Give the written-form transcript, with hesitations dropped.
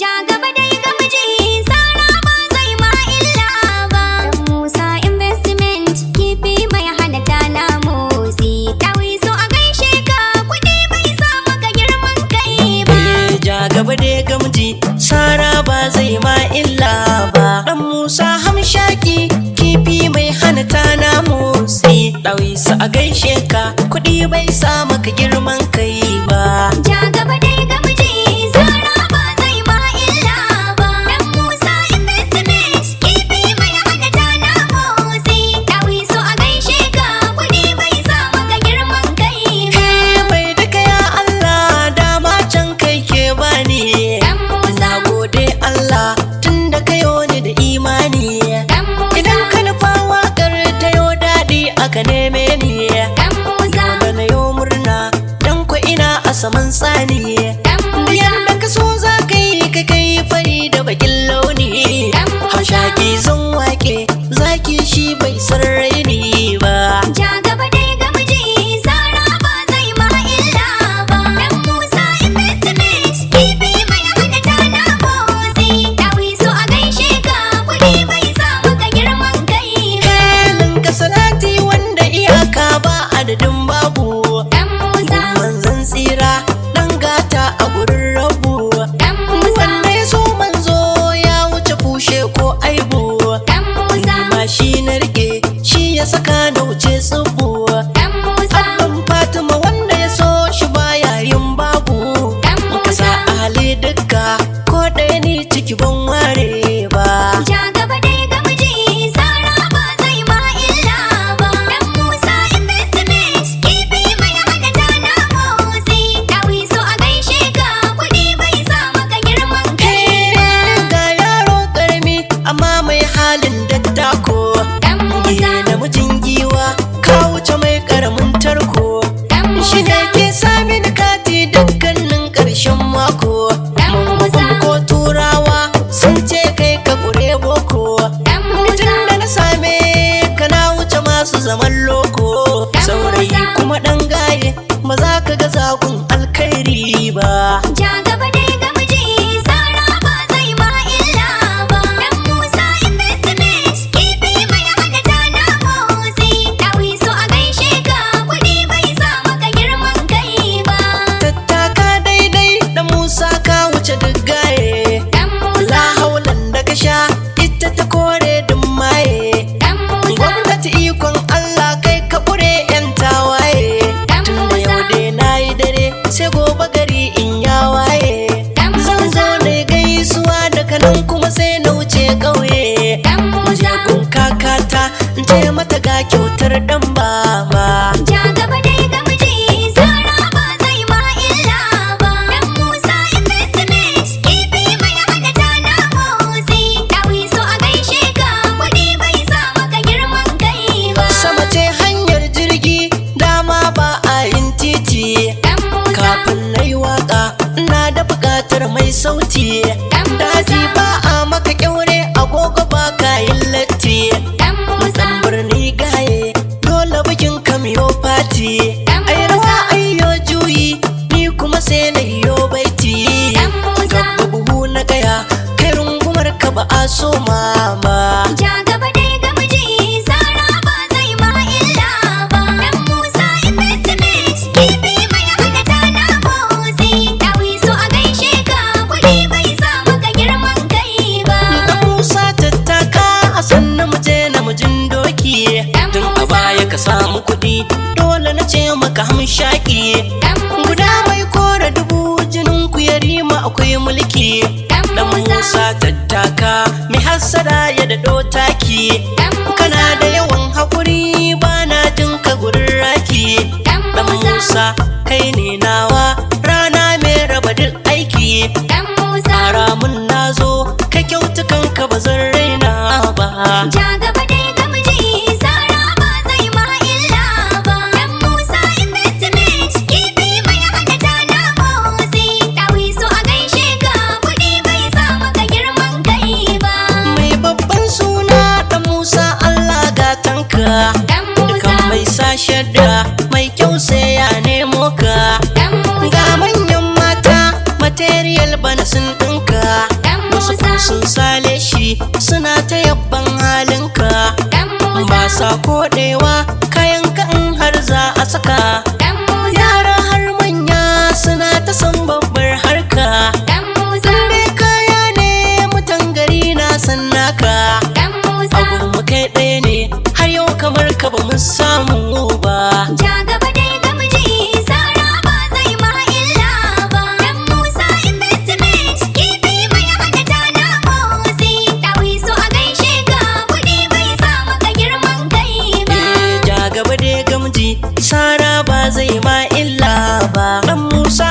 Ja gaba dai gamji sara ba zai ma illa ba. Dan Musa investment kifi mai hana tana motsi. Dawisu a gaishe ka kuɗi bai sa maka girman kai ba. Ja gaba dai gamji sara ba zai ma illa ba. Dan Musa hamshaki kifi mai hana tana motsi. Dawisu a gaishe ka kuɗi bai sa maka girman kai ba. Ja gaba dai gamji sara ba zai ma illa ba. Dan Musa investment kifi mai hana tana motsi. Dawisu a gaishe ka kuɗi bai sa maka girman kai ba. Bai duka ya Allah dama can kai ke bani. Dan Musa Na gode Allah tunda kayo ni da imani. Dan Musa Idan ka nufa waƙar ta yo daɗi aka neme ni. Dan Musa Da na yo murna dan ko ina a saman tsani. Dan Musa Yanda ka so za ka yi ka kai fari da bakin launi. Dan Musa Hamshaki zan wake zaki shi bai san raini ba. Ja gaba dai gamji sara ba zai ma illa ba. Dan Musa investment kifi mai hana tana motsi. Dawisu a gaishe ka kuɗi bai sa maka girman kai ba. Helin ka salati wanda iyaka ba adadin babu. Dan Musa Manzan tsira dan gata a gurin rabu. Dan Musa Wanda ya so manzo ya wuce kushe ko aibu. Dan Musa Ma shi na rike shi ya saka na wuce tsubu. Dan Musa Abban Fatima wanda ya so shi baya yin babu. Dan Ka sa Musa ahali dukka ko ɗaya ni ciki ban ware ba. Ja gaba dai gamji sara ba zai ma illa ba. Dan Musa investment kifi mai hana tana motsi. Dawisu a gaishe ka kuɗi bai sa maka girman kai ba. Ga yaro ƙarami amma mai halin dattako. Dan Musa Namijin giwa ka wuce mai ƙaramin tarko. Dan Shi Musa ne ke sami kati dukkanin ƙarshen mako. Dan Musa Ko turawa sun ce kai ka ƙure boko. Dan Musa Tun da na same ka na wuce masu zaman loko. Dan Saurayi Musa kuma ɗan gaye ba za ka ga zagun alkhairi ba. Ja gaba dai gamji sara ba zai ma illa ba. Dan Musa investment kifi mai hana tana motsi. Dawisu a gaishe ka kuɗi bai sa maka girman kai ba. Tattaka daidai da Musa ka wuce duk gaye. Dan Musa La haulan da ka sha ita ta kore duk maye. Dan Musa Gwamnati ikon Allah kai ka ƙure 'yan tawaye. Dan Tunda Musa yau dai na yi dare sai gobe gari in ya waye. Dan Zan Musa zo na gaisuwa daga nan kuma sai na wuce ƙauye. Dan Musa Gun kakata in ce mata ga kyautar ɗan baba. Ja gaba dai gamji sara ba zai ma illa ba. Dan Musa investment kifi mai hana tana motsi. Dawisu a gaishe ka kuɗi bai sa maka girman kai ba. Sama ce hanyar jirgi dama ba a yin titi. Dan Musa Kafin na yi waƙa ina da buƙatar mai sauti. Dan Daji Musa ba a maka ƙyaure agogo ba kayan latti. Dan Musa Dan birni gaye dole bikin kamiyo fati. Dan Ai rawa ayyo juyi ni kuma sai na yo baiti. Dan Musa Gabba buhu na gaya kai rungumar ka ba a so mama. Ja gaba dai gamji sara ba zai ma illa ba. Dan Musa investment kifi mai hana tana motsi. Dawisu a gaishe ka kuɗi bai sa maka girman kai ba. Da Musa tattaka a sannan mu je namijin doki. Dan Tun a Musa baya ka samu kuɗi dole na ce maka hamshaki. Dan Guda Musa mai kora dubu jinin ku ya rima akwai mulki. Dan Dan Musa Musa tattaka mai hassada ya daɗo taki. Dan Kana Musa da yawan haƙuri bana jin ka gurin raki. Dan Dan Musa Musa kai ne nawa rana mai raba duk aiki. Dan Musa Ara mun nazo ka kyautukan ka ba zan raina ba. Ja gaba dai gamji sara ba zai ma illa ba. Dan Musa investment kifi mai hana tana motsi. Dawisu a gaishe ka kuɗi bai sa maka girman kai ba. Mai babban suna Dan Musa Allah gatanka. Dan Musa Dukan mai sa shadda mai kyau sai ya nemo sa koɗewa kayan kan har za a saka. Dan Musa, Yara har manya suna ta san babbar harka. Dan Musa, Dai kaya ne mutan gari na san naka. Dan Musa, Abun mu kai ɗaya ne har yau kamar ka ba mu samu ba. ja gaba dai gamji sara ba zai ma illa ba. Dan Musa investment kifi mai hana tana motsi. Dawisu a gaishe ka kuɗi bai sa maka girman kai ba. Ja gaba dai gamji sara ba zai ma illa ba. Dan Musa